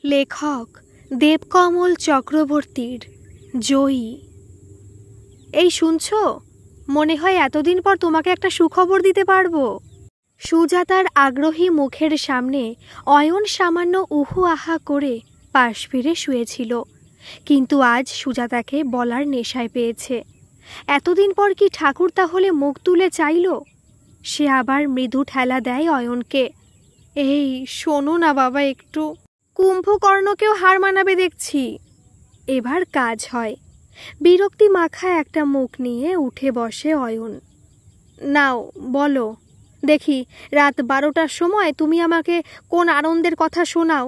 লেখক দেবকমল চক্রবর্তীর জয়ী। এই শুনছো? মনে হয় এতদিন পর তোমাকে একটা সুখবর দিতে পারবো। সুজাতার আগ্রহী মুখের সামনে অয়ন সামান্য উহু আহা করে পাশ ফিরে শুয়েছিল, কিন্তু আজ সুজাতাকে বলার নেশায় পেয়েছে। এতদিন পর কি ঠাকুর তাহলে মুখ তুলে চাইল? সে আবার মৃদু ঠেলা দেয় অয়নকে। এই শোনো না বাবা একটু। কুম্ভকর্ণকেও হার মানাবে দেখছি। এবার কাজ হয়। বিরক্তি মাখা একটা মুখ নিয়ে উঠে বসে অয়ন। নাও বলো দেখি, রাত 12টার সময় তুমি আমাকে কোন আনন্দের কথা শোনাও।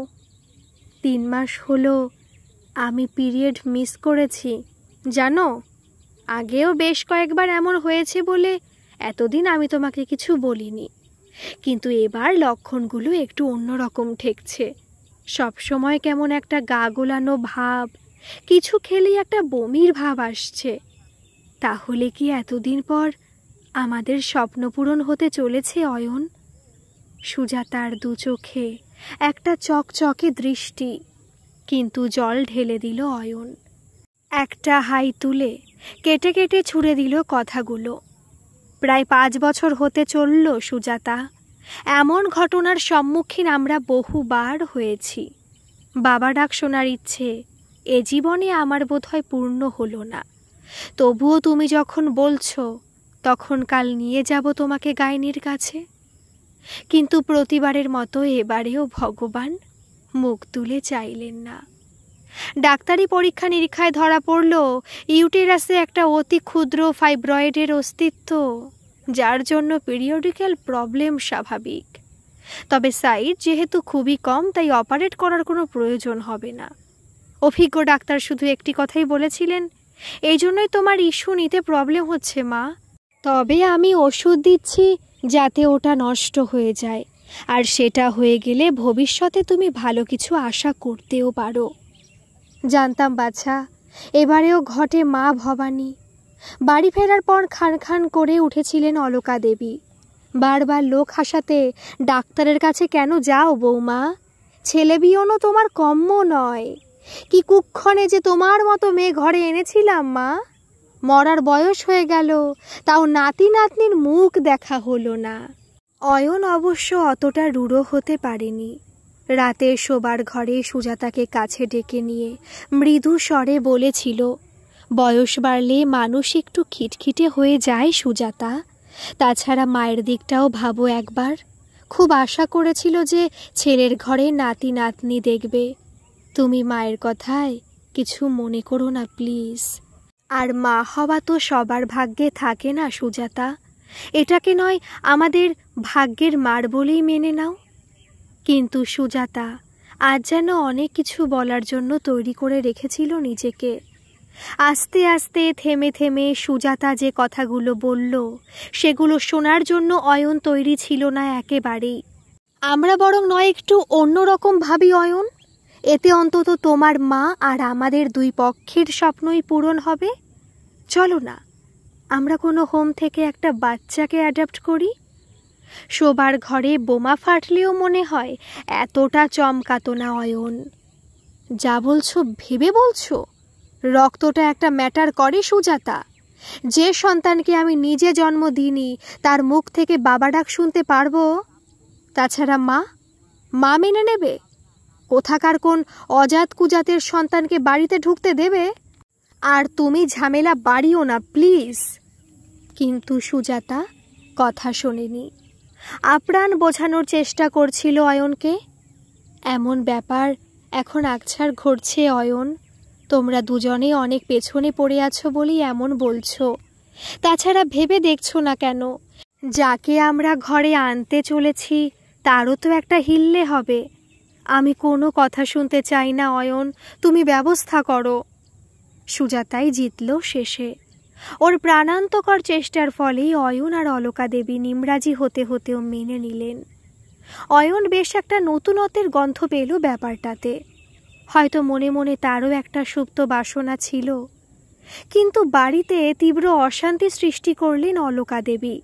3 মাস হলো আমি পিরিয়ড মিস করেছি, জানো? আগেও বেশ কয়েকবার এমন হয়েছে বলে এতদিন আমি তোমাকে কিছু বলিনি, কিন্তু এবার লক্ষণগুলো একটু অন্যরকম ঠেকছে। সবসময় কেমন একটা গা গোলানো ভাব, কিছু খেলেই একটা বমির ভাব আসছে। তাহলে কি এতদিন পর আমাদের স্বপ্ন পূরণ হতে চলেছে অয়ন? সুজাতার 2 চোখে একটা চকচকে দৃষ্টি, কিন্তু জল ঢেলে দিল অয়ন। একটা হাই তুলে কেটে কেটে ছুঁড়ে দিল কথাগুলো। প্রায় 5 বছর হতে চলল সুজাতা। এমন ঘটনার সম্মুখীন আমরা বহুবার হয়েছি। বাবা ডাক শোনার ইচ্ছে এ জীবনে আমার বোধহয় পূর্ণ হলো না। তবুও তুমি যখন বলছো, তখন কাল নিয়ে যাব তোমাকে গাইনির কাছে। কিন্তু প্রতিবারের মতো এবারেও ভগবান মুখ তুলে চাইলেন না। ডাক্তারি পরীক্ষা নিরীক্ষায় ধরা পড়ল ইউটেরাসে একটা অতি ক্ষুদ্র ফাইব্রয়েডের অস্তিত্ব, যার জন্য পিরিয়ডিক্যাল প্রবলেম স্বাভাবিক। তবে সাইজ যেহেতু খুবই কম, তাই অপারেট করার কোনো প্রয়োজন হবে না। অভিজ্ঞ ডাক্তার শুধু একটি কথাই বলেছিলেন, এই জন্যই তোমার ইস্যু নিতে প্রবলেম হচ্ছে মা। তবে আমি ওষুধ দিচ্ছি যাতে ওটা নষ্ট হয়ে যায়, আর সেটা হয়ে গেলে ভবিষ্যতে তুমি ভালো কিছু আশা করতেও পারো। জানতাম বাছা, এবারেও ঘটে মা ভবানী। বাড়ি ফেরার পর খান খান করে উঠেছিলেন অলকা দেবী। বারবার লোক হাসাতে ডাক্তারের কাছে কেন যাও বৌমা? ছেলে বিয়েও তোমার কম্য নয়। কি কুক্ষণে যে তোমার মতো মেয়ে ঘরে এনেছিলাম মা। মরার বয়স হয়ে গেল, তাও নাতি নাতনির মুখ দেখা হলো না। অয়ন অবশ্য অতটা রূঢ় হতে পারেনি। রাতে শোবার ঘরে সুজাতাকে কাছে ডেকে নিয়ে মৃদু স্বরে বলেছিল, বয়স বাড়লে মানুষ একটু খিটখিটে হয়ে যায় সুজাতা। তাছাড়া মায়ের দিকটাও ভাবো একবার। খুব আশা করেছিল যে ছেলের ঘরে নাতি নাতনি দেখবে। তুমি মায়ের কথায় কিছু মনে করো না প্লিজ। আর মা হওয়া তো সবার ভাগ্যে থাকে না সুজাতা। এটাকে নয় আমাদের ভাগ্যের মার বলেই মেনে নাও। কিন্তু সুজাতা আজ যেন অনেক কিছু বলার জন্য তৈরি করে রেখেছিল নিজেকে। আস্তে আস্তে থেমে থেমে সুজাতা যে কথাগুলো বলল, সেগুলো শোনার জন্য অয়ন তৈরি ছিল না একেবারেই। আমরা বরং নয় একটু অন্যরকম ভাবি অয়ন। এতে অন্তত তোমার মা আর আমাদের 2 পক্ষের স্বপ্নই পূরণ হবে। চলো না, আমরা কোনো হোম থেকে একটা বাচ্চাকে অ্যাডাপ্ট করি। শোবার ঘরে বোমা ফাটলেও মনে হয় এতটা চমকাতো না অয়ন। যা বলছো ভেবে বলছো? রক্তটা একটা ম্যাটার করে সুজাতা। যে সন্তানকে আমি নিজে জন্ম দিইনি, তার মুখ থেকে বাবা ডাক শুনতে পারবো? তাছাড়া মা মেনে নেবে? কোথাকার কোন অজাত কুজাতের সন্তানকে বাড়িতে ঢুকতে দেবে? আর তুমি ঝামেলা বাড়িও না প্লিজ। কিন্তু সুজাতা কথা শোনেনি। আপ্রাণ বোঝানোর চেষ্টা করছিল অয়নকে। এমন ব্যাপার এখন আকছার ঘটছে অয়ন। তোমরা দুজনে অনেক পেছনে পড়ে আছো বলেই এমন বলছো। তাছাড়া ভেবে দেখছো না কেন, যাকে আমরা ঘরে আনতে চলেছি তারও তো একটা হিললে হবে। আমি কোনো কথা শুনতে চাই না অয়ন, তুমি ব্যবস্থা করো। সুজাতাই জিতল শেষে। ওর প্রাণান্তকর চেষ্টার ফলেই অয়ন আর অলকা দেবী নিমরাজি হতে হতেও মেনে নিলেন। অয়ন বেশ একটা নতুনত্বের গন্ধ পেল ব্যাপারটাতে। হয়তো মনে মনে তারও একটা সুপ্ত বাসনা ছিল, কিন্তু বাড়িতে তীব্র অশান্তি সৃষ্টি করলেন অলকা দেবী।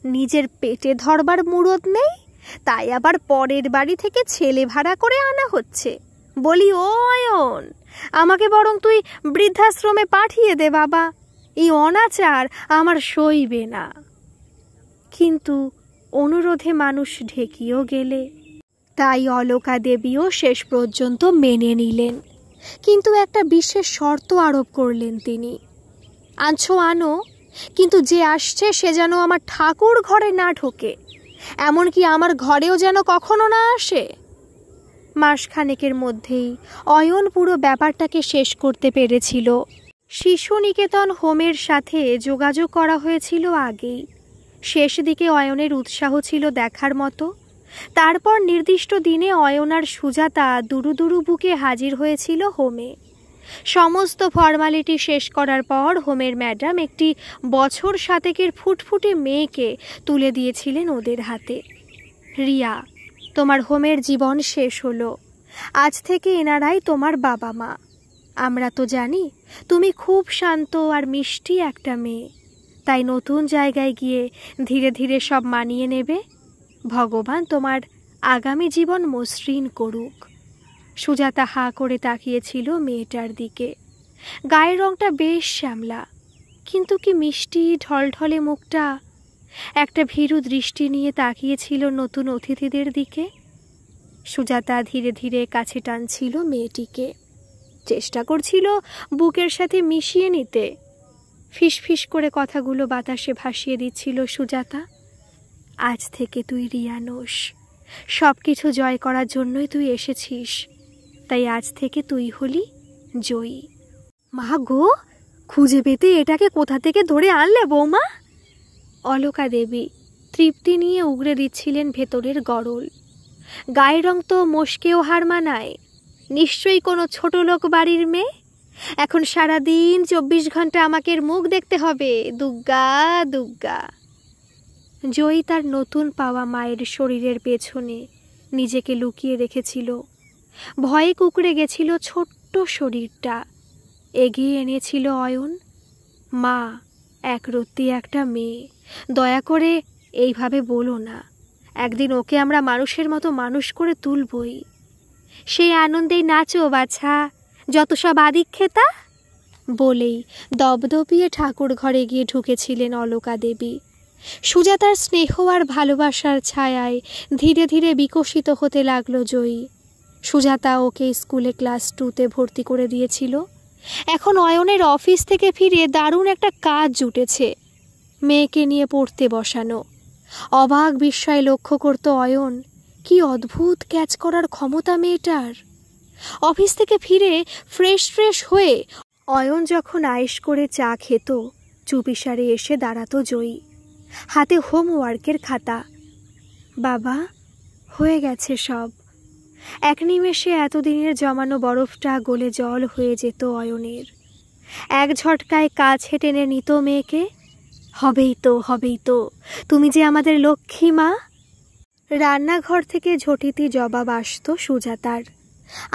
নিজের পেটে ধরবার মুরদ নেই, তাই আবার পরের বাড়ি থেকে ছেলে ভাড়া করে আনা হচ্ছে। বলি, ও অয়ন, আমাকে বরং তুই বৃদ্ধাশ্রমে পাঠিয়ে দে বাবা, এই অনাচার আমার সইবে না। কিন্তু অনুরোধে মানুষ ঢেকিও গেলে, তাই অলকা দেবীও শেষ পর্যন্ত মেনে নিলেন। কিন্তু একটা বিশেষ শর্ত আরোপ করলেন তিনি। আনছো আনো, কিন্তু যে আসছে সে যেন আমার ঠাকুর ঘরে না ঢোকে, এমনকি আমার ঘরেও যেন কখনো না আসে। মাসখানেকের মধ্যেই অয়ন পুরো ব্যাপারটাকে শেষ করতে পেরেছিল। শিশু নিকেতন হোমের সাথে যোগাযোগ করা হয়েছিল আগেই। শেষ দিকে অয়নের উৎসাহ ছিল দেখার মতো। তারপর নির্দিষ্ট দিনে অয়ন আর সুজাতা দুরু দুরু বুকে হাজির হয়েছিল হোমে। সমস্ত ফর্মালিটি শেষ করার পর হোমের ম্যাডাম একটি বছর সাতেকের ফুটফুটে মেয়েকে তুলে দিয়েছিলেন ওদের হাতে। রিয়া, তোমার হোমের জীবন শেষ হলো। আজ থেকে এনারাই তোমার বাবা মা। আমরা তো জানি তুমি খুব শান্ত আর মিষ্টি একটা মেয়ে, তাই নতুন জায়গায় গিয়ে ধীরে ধীরে সব মানিয়ে নেবে। ভগবান তোমার আগামী জীবন মসৃণ করুক। সুজাতা হাঁ করে তাকিয়েছিল মেয়েটার দিকে। গায়ের রংটা বেশ শ্যামলা, কিন্তু কি মিষ্টি ঢলঢলে মুখটা। একটা ভীরু দৃষ্টি নিয়ে তাকিয়েছিল নতুন অতিথিদের দিকে। সুজাতা ধীরে ধীরে কাছে টানছিল মেয়েটিকে, চেষ্টা করছিল বুকের সাথে মিশিয়ে নিতে। ফিসফিস করে কথাগুলো বাতাসে ভাসিয়ে দিচ্ছিল সুজাতা। আজ থেকে তুই রিয়া নোস, সব কিছু জয় করার জন্যই তুই এসেছিস, তাই আজ থেকে তুই হলি জয়ী। মা গো, খুঁজে পেতে এটাকে কোথা থেকে ধরে আনলে বৌমা? অলকা দেবী তৃপ্তি নিয়ে উগরে দিচ্ছিলেন ভেতরের গরল। গায়ের রং তো মস্কেও হার মানায়, নিশ্চয়ই কোনো ছোট লোক বাড়ির মেয়ে। এখন সারাদিন 24 ঘন্টা আমাকে মুখ দেখতে হবে, দুগ্গা দুগ্গা। জয়ী তার নতুন পাওয়া মায়ের শরীরের পেছনে নিজেকে লুকিয়ে রেখেছিল। ভয়ে কুঁকড়ে গেছিল ছোট্ট শরীরটা। এগিয়ে এনেছিল অয়ন। মা, একরত্তি একটা মেয়ে, দয়া করে এইভাবে বলো না। একদিন ওকে আমরা মানুষের মতো মানুষ করে তুলবই। সেই আনন্দেই নাচো বাছা, যত সব আদিক্ষেতা। বলেই দপদপিয়ে ঠাকুর ঘরে গিয়ে ঢুকেছিলেন অলকা দেবী। সুজাতার স্নেহ আর ভালোবাসার ছায়ায় ধীরে ধীরে বিকশিত হতে লাগলো জয়ী। সুজাতা ওকে স্কুলে ক্লাস 2তে ভর্তি করে দিয়েছিল। এখন অয়নের অফিস থেকে ফিরে দারুণ একটা কাজ জুটেছে, মেয়েকে নিয়ে পড়তে বসানো। অবাক বিস্ময়ে লক্ষ্য করত অয়ন, কি অদ্ভুত ক্যাচ করার ক্ষমতা মেয়েটার। অফিস থেকে ফিরে ফ্রেশ হয়ে অয়ন যখন আয়েশ করে চা খেত, চুপিসারে এসে দাঁড়াতো জয়ী, হাতে হোমওয়ার্কের খাতা। বাবা, হয়ে গেছে সব। এক নিমেষে এতদিনের জমানো বরফটা গলে জল হয়ে যেত অয়নের। এক ঝটকায় কাছে টেনে নিত মেয়েকে। হবেই তো, তুমি যে আমাদের লক্ষ্মী মা। রান্নাঘর থেকে ঝটিতি জবাব আসতো সুজাতার,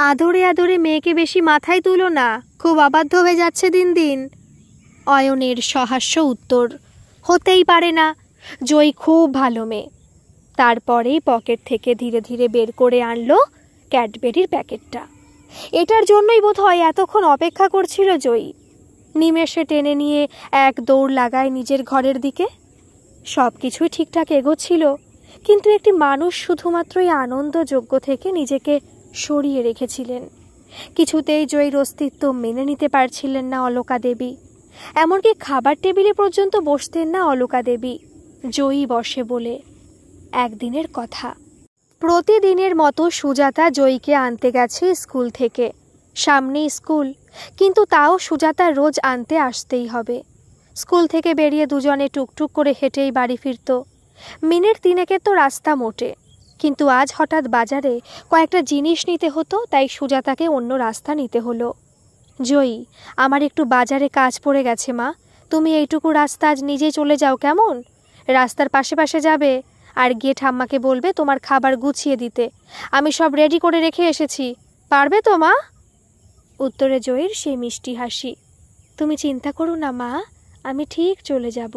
আদরে আদরে মেয়েকে বেশি মাথায় তুলো না, খুব অবাধ্য হয়ে যাচ্ছে দিন দিন। অয়নের সহাস্য উত্তর, হতেই পারে না, জয়ী খুব ভালো মেয়ে। তারপরেই পকেট থেকে ধীরে ধীরে বের করে আনলো ক্যাডবেরির প্যাকেটটা। এটার জন্যই বোধহয় এতক্ষণ অপেক্ষা করছিল জয়ী। নিমেষে টেনে নিয়ে এক দৌড় লাগায় নিজের ঘরের দিকে। সব কিছুই ঠিকঠাক এগোচ্ছিল, কিন্তু একটি মানুষ শুধুমাত্রই আনন্দযোগ্য থেকে নিজেকে সরিয়ে রেখেছিলেন। কিছুতেই জয়ীর অস্তিত্ব মেনে নিতে পারছিলেন না অলকা দেবী। এমনকি খাবার টেবিলে পর্যন্ত বসতেন না অলকা দেবী, জয়ী বসে বলে। একদিনের কথা, প্রতিদিনের মতো সুজাতা জয়ীকে আনতে গেছে স্কুল থেকে। সামনেই স্কুল, কিন্তু তাও সুজাতা রোজ আনতে আসতেই হবে। স্কুল থেকে বেরিয়ে দুজনে টুকটুক করে হেঁটেই বাড়ি ফিরত। মিনিট 3 তো রাস্তা মোটে, কিন্তু আজ হঠাৎ বাজারে কয়েকটা জিনিস নিতে হতো, তাই সুজাতাকে অন্য রাস্তা নিতে হলো। জয়ী, আমার একটু বাজারে কাজ পড়ে গেছে মা, তুমি এইটুকু রাস্তা আজ নিজেই চলে যাও কেমন? রাস্তার পাশে পাশে যাবে, আর গিয়ে ঠাম্মাকে বলবে তোমার খাবার গুছিয়ে দিতে। আমি সব রেডি করে রেখে এসেছি, পারবে তো মা? উত্তরে জয়ীর সেই মিষ্টি হাসি। তুমি চিন্তা করো না মা, আমি ঠিক চলে যাব।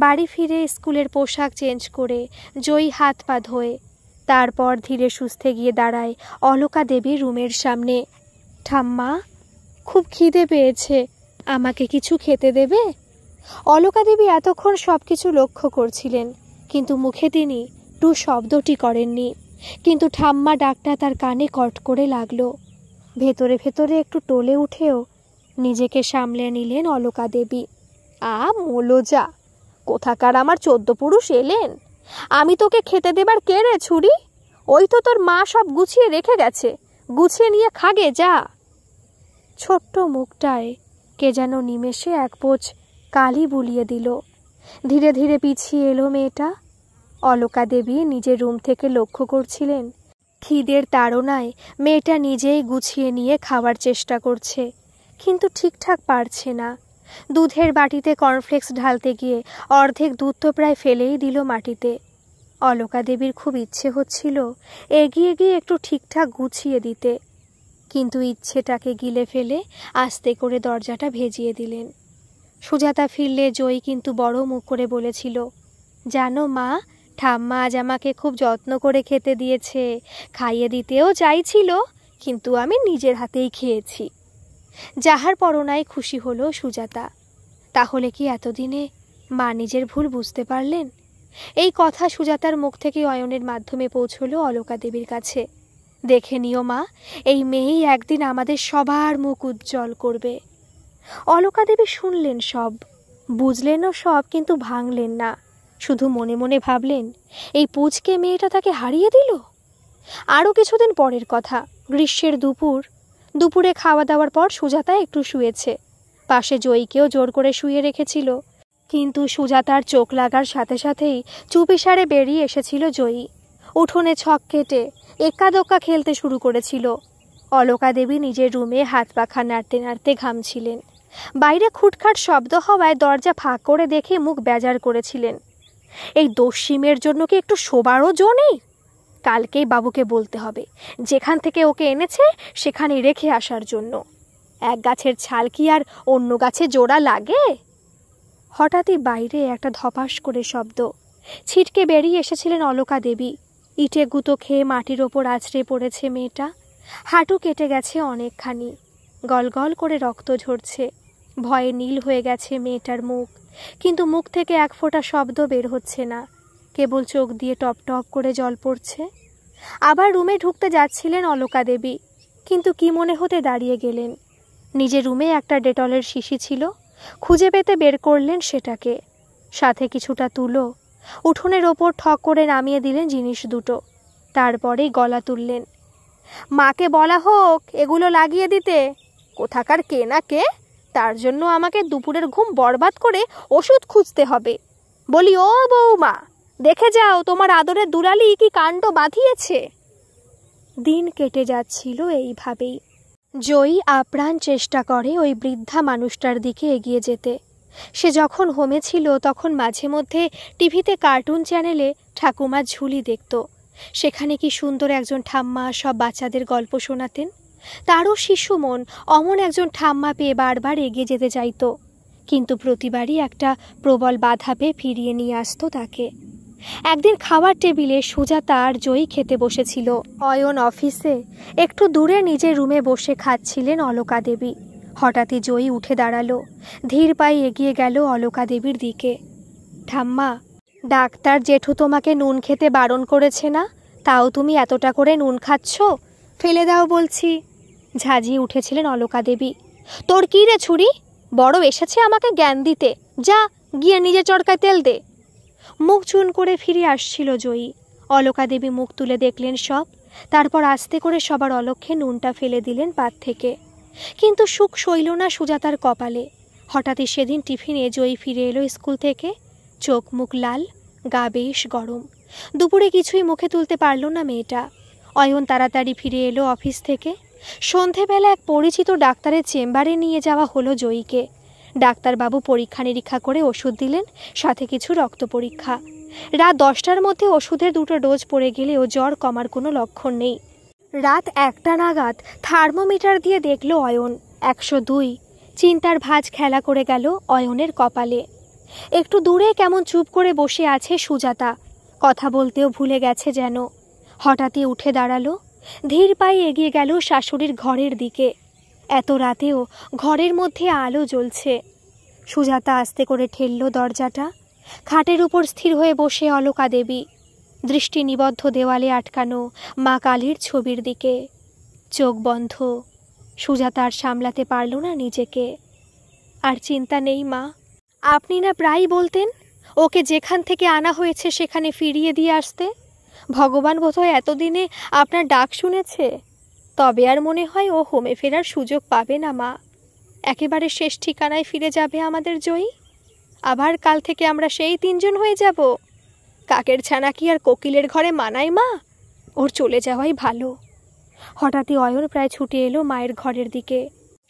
বাড়ি ফিরে স্কুলের পোশাক চেঞ্জ করে জয়ী হাত পা ধোয়ে তারপর ধীরে সুস্থে গিয়ে দাঁড়ায় অলকা দেবীর রুমের সামনে। ঠাম্মা, খুব খিদে পেয়েছে, আমাকে কিছু খেতে দেবে? অলকা দেবী এতক্ষণ সব কিছু লক্ষ্য করছিলেন, কিন্তু মুখে তিনি টু শব্দটি করেননি। কিন্তু ঠাম্মা ডাকটা তার কানে কট করে লাগলো। ভেতরে ভেতরে একটু টলে উঠেও নিজেকে সামলে নিলেন অলকা দেবী। মোলোজা, কোথাকার আমার 14 পুরুষ এলেন? আমি তোকে খেতে দেবার কে রে ছুরি? ওই তো তোর মা সব গুছিয়ে রেখে গেছে, গুছিয়ে নিয়ে খাগে যা। ছোট্ট মুখটায় কে যেন নিমেষে এক পোঁচ কালি বুলিয়ে দিল। ধীরে ধীরে পিছিয়ে এলো মেয়েটা। অলকা দেবী নিজের রুম থেকে লক্ষ্য করছিলেন খিদের তাড়নায় মেয়েটা নিজেই গুছিয়ে নিয়ে খাওয়ার চেষ্টা করছে, কিন্তু ঠিকঠাক পারছে না। দুধের বাটিতে কর্নফ্লেক্স ঢালতে গিয়ে অর্ধেক দুধ তো প্রায় ফেলেই দিল মাটিতে। অলকা দেবীর খুব ইচ্ছে হচ্ছিল এগিয়ে গিয়ে একটু ঠিকঠাক গুছিয়ে দিতে, কিন্তু ইচ্ছেটাকে গিলে ফেলে আস্তে করে দরজাটা ভেজিয়ে দিলেন। সুজাতা ফিরলে জয়ী কিন্তু বড় মুখ করে বলেছিল, জানো মা, ঠাম্মা আজ আমাকে খুব যত্ন করে খেতে দিয়েছে, খাইয়ে দিতেও চাইছিল, কিন্তু আমি নিজের হাতেই খেয়েছি। যাহার পরনায় খুশি হলো সুজাতা। তাহলে কি এতদিনে মা নিজের ভুল বুঝতে পারলেন? এই কথা সুজাতার মুখ থেকে অয়নের মাধ্যমে পৌঁছলো অলকা দেবীর কাছে। দেখে নিও মা, এই মেয়েই একদিন আমাদের সবার মুখ উজ্জ্বল করবে। অলকা দেবী শুনলেন সব, বুঝলেনও সব, কিন্তু ভাঙলেন না। শুধু মনে মনে ভাবলেন, এই পুচকে মেয়েটা তাকে হারিয়ে দিল। আরও কিছুদিন পরের কথা, গ্রীষ্মের দুপুরে খাওয়া দাওয়ার পর সুজাতা একটু শুয়েছে। পাশে জয়ীকেও জোর করে শুয়ে রেখেছিল, কিন্তু সুজাতার চোখ লাগার সাথে সাথেই চুপিসারে বেরিয়ে এসেছিল জয়ী। উঠোনে ছক কেটে এক্কা দোক্কা খেলতে শুরু করেছিল। অলকা দেবী নিজের রুমে হাত পাখা নাড়তে নাড়তে ঘামছিলেন। বাইরে খুটখাট শব্দ হওয়ায় দরজা ফাঁক করে দেখে মুখ বেজার করেছিলেন। এই দস্যিমের জন্য কি একটু শোবারও জো নেই? কালকেই বাবুকে বলতে হবে যেখান থেকে ওকে এনেছে সেখানে রেখে আসার জন্য। এক গাছের ছাল কি আর অন্য গাছে জোড়া লাগে? হঠাৎই বাইরে একটা ধপাস করে শব্দ। ছিটকে বেরিয়ে এসেছিলেন অলকা দেবী। ইটে গুঁতো খেয়ে মাটির ওপর আছড়ে পড়েছে মেয়েটা। হাঁটু কেটে গেছে অনেকখানি, গলগল করে রক্ত ঝরছে। ভয়ে নীল হয়ে গেছে মেয়েটার মুখ, কিন্তু মুখ থেকে এক ফোঁটা শব্দ বের হচ্ছে না, কেবল চোখ দিয়ে টপ টপ করে জল পড়ছে। আবার রুমে ঢুকতে যাচ্ছিলেন অলকা দেবী, কিন্তু কি মনে হতে দাঁড়িয়ে গেলেন। নিজের রুমে একটা ডেটলের শিশি ছিল, খুঁজে পেতে বের করলেন সেটাকে। সাথে কিছুটা তুলো উঠোনের ওপর ঠক করে নামিয়ে দিলেন জিনিস দুটো। তারপরেই গলা তুললেন, মাকে বলা হোক এগুলো লাগিয়ে দিতে। কোথাকার কে না কে, তার জন্য আমাকে দুপুরের ঘুম বরবাদ করে ওষুধ খুঁজতে হবে। বলি, ও বৌমা, দেখে যাও তোমার আদরের দুলালি কি কাণ্ড বাঁধিয়েছে। দিন কেটে যাচ্ছিল এইভাবেই। জয়ী আপ্রাণ চেষ্টা করে ওই বৃদ্ধা মানুষটার দিকে এগিয়ে যেতে। সে যখন হোমে ছিল তখন মাঝে মধ্যে টিভিতে কার্টুন চ্যানেলে ঠাকুমার ঝুলি দেখত। সেখানে কি সুন্দর একজন ঠাম্মা সব বাচ্চাদের গল্প শোনাতেন। তারও শিশু মন অমন একজন ঠাম্মা পেয়ে বারবার এগিয়ে যেতে চাইত, কিন্তু প্রতিবারই একটা প্রবল বাধা পেয়ে ফিরিয়ে নিয়ে আসতো তাকে। একদিন খাওয়ার টেবিলে সুজাতা আর জয়ী খেতে বসেছিল। অয়ন অফিসে একটু দূরে নিজের রুমে বসে খাচ্ছিলেন অলকা দেবী। হঠাৎই জয়ী উঠে দাঁড়ালো, ধীর পায়ে এগিয়ে গেল অলকা দেবীর দিকে। ঠাম্মা, ডাক্তার জেঠু তোমাকে নুন খেতে বারণ করেছে না, তাও তুমি এতটা করে নুন খাচ্ছ? ফেলে দাও বলছি। ঝাঁঝিয়ে উঠেছিলেন অলকা দেবী। তোর কি রে ছুরি, বড় এসেছে আমাকে জ্ঞান দিতে, যা গিয়ে নিজে চরকায় তেল দে। মুখ চুন করে ফিরে আসছিল জয়ী। অলকা দেবী মুখ তুলে দেখলেন সব, তারপর আস্তে করে সবার অলক্ষ্যে নুনটা ফেলে দিলেন পাত থেকে। কিন্তু সুখ সইল না সুজাতার কপালে। হঠাৎই সেদিন টিফিনে জয়ী ফিরে এলো স্কুল থেকে, চোখ মুখ লাল, গা বেশ গরম। দুপুরে কিছুই মুখে তুলতে পারল না মেয়েটা। অয়ন তাড়াতাড়ি ফিরে এলো অফিস থেকে। সন্ধেবেলা এক পরিচিত ডাক্তারের চেম্বারে নিয়ে যাওয়া হলো জয়ীকে। ডাক্তারবাবু পরীক্ষা নিরীক্ষা করে ওষুধ দিলেন, সাথে কিছু রক্ত পরীক্ষা। রাত 10টার মধ্যে ওষুধের 2টো ডোজ পড়ে গেলেও জ্বর কমার কোনো লক্ষণ নেই। রাত 1টা নাগাদ থার্মোমিটার দিয়ে দেখল অয়ন 102। চিন্তার ভাঁজ খেলা করে গেল অয়নের কপালে। একটু দূরে কেমন চুপ করে বসে আছে সুজাতা, কথা বলতেও ভুলে গেছে যেন। হঠাৎই উঠে দাঁড়ালো, ধীর পায়ে এগিয়ে গেল শাশুড়ির ঘরের দিকে। এত রাতেও ঘরের মধ্যে আলো জ্বলছে। সুজাতা আস্তে করে ঠেলল দরজাটা। খাটের উপর স্থির হয়ে বসে অলকা দেবী, দৃষ্টি নিবদ্ধ দেওয়ালে আটকানো মা কালীর ছবির দিকে। চোখ বন্ধ। সুজাতা আর সামলাতে পারল না নিজেকে। আর চিন্তা নেই মা, আপনি না প্রায়ই বলতেন ওকে যেখান থেকে আনা হয়েছে সেখানে ফিরিয়ে দিয়ে আসতে। ভগবান বোধহয় এতদিনে আপনার ডাক শুনেছে। তবে আর মনে হয় ও হোমে ফেরার সুযোগ পাবে না মা। একেবারে শেষ ঠিকানায় ফিরে যাবে আমাদের জয়ী। আবার কাল থেকে আমরা সেই 3 জন হয়ে যাব। কাকের ছানা কি আর কোকিলের ঘরে মানায় মা? ওর চলে যাওয়াই ভালো। হঠাৎই অয়ন প্রায় ছুটে এলো মায়ের ঘরের দিকে।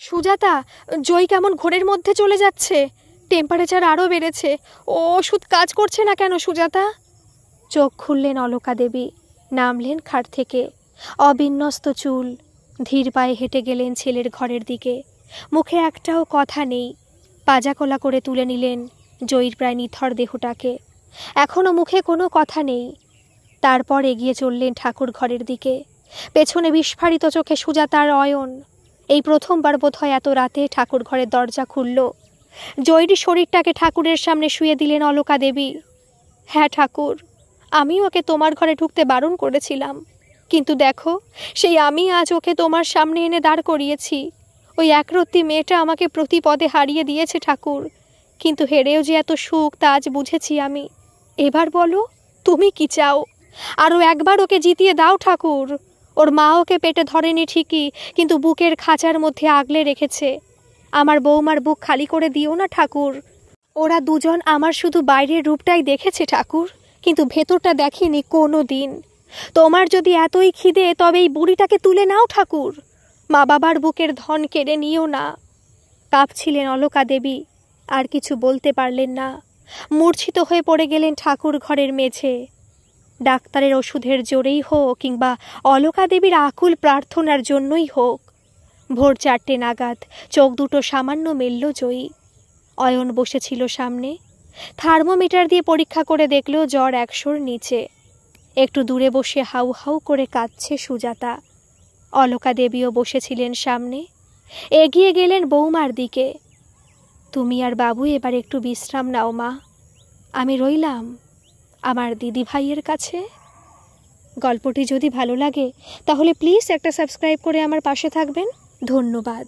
সুজাতা, জয়ী কেমন ঘোরের মধ্যে চলে যাচ্ছে। টেম্পারেচার আরও বেড়েছে। ও ওষুধ কাজ করছে না কেন সুজাতা? চোখ খুললেন অলকা দেবী, নামলেন খাট থেকে। অবিন্যস্ত চুল, ধীর পায়ে হেঁটে গেলেন ছেলের ঘরের দিকে। মুখে একটাও কথা নেই। পাজাকোলা করে তুলে নিলেন জয়ীর প্রায় নিথর দেহটাকে। এখনও মুখে কোনো কথা নেই। তারপর এগিয়ে চললেন ঠাকুর ঘরের দিকে। পেছনে বিস্ফারিত চোখে সুজাতা আর অয়ন। এই প্রথমবার বোধহয় এত রাতে ঠাকুর ঘরের দরজা খুলল। জয়ীর শরীরটাকে ঠাকুরের সামনে শুয়ে দিলেন অলকা দেবী। হ্যাঁ ঠাকুর, আমি ওকে তোমার ঘরে ঢুকতে বারণ করেছিলাম, কিন্তু দেখো সেই আমি আজ ওকে তোমার সামনে এনে দাঁড় করিয়েছি। ওই একরত্তি মেয়েটা আমাকে প্রতিপদে হারিয়ে দিয়েছে ঠাকুর, কিন্তু হেরেও যে এত সুখ তা আজ বুঝেছি আমি। এবার বলো তুমি কি চাও? আরও একবার ওকে জিতিয়ে দাও ঠাকুর। ওর মা ওকে পেটে ধরেনি ঠিকই, কিন্তু বুকের খাঁচার মধ্যে আগলে রেখেছে। আমার বৌমার বুক খালি করে দিও না ঠাকুর। ওরা দুজন আমার শুধু বাইরের রূপটাই দেখেছে ঠাকুর, কিন্তু ভেতরটা দেখেনি কোনো দিন। তোমার যদি এতই খিদে তবে এই বুড়িটাকে তুলে নাও ঠাকুর। মা বাবার বুকের ধন কেড়ে নিও না। কাঁপছিলেন অলকা দেবী, আর কিছু বলতে পারলেন না। মূর্ছিত হয়ে পড়ে গেলেন ঠাকুর ঘরের মেঝে। ডাক্তারের ওষুধের জোরেই হোক কিংবা অলকা দেবীর আকুল প্রার্থনার জন্যই হোক, ভোর 4টে নাগাদ চোখ দুটো সামান্য মেলল জয়ী। অয়ন বসেছিল সামনে। থার্মোমিটার দিয়ে পরীক্ষা করে দেখল জ্বর 100-র নিচে। একটু দূরে বসে হাউ হাউ করে কাঁদছে সুজাতা। অলকা দেবীও বসেছিলেন সামনে। এগিয়ে গেলেন বৌমার দিকে। তুমি আর বাবু এবার একটু বিশ্রাম নাও মা। আমি রইলাম আমার দিদি ভাইয়ের কাছে। গল্পটি যদি ভালো লাগে তাহলে প্লিজ একটা সাবস্ক্রাইব করে আমার পাশে থাকবেন। ধন্যবাদ।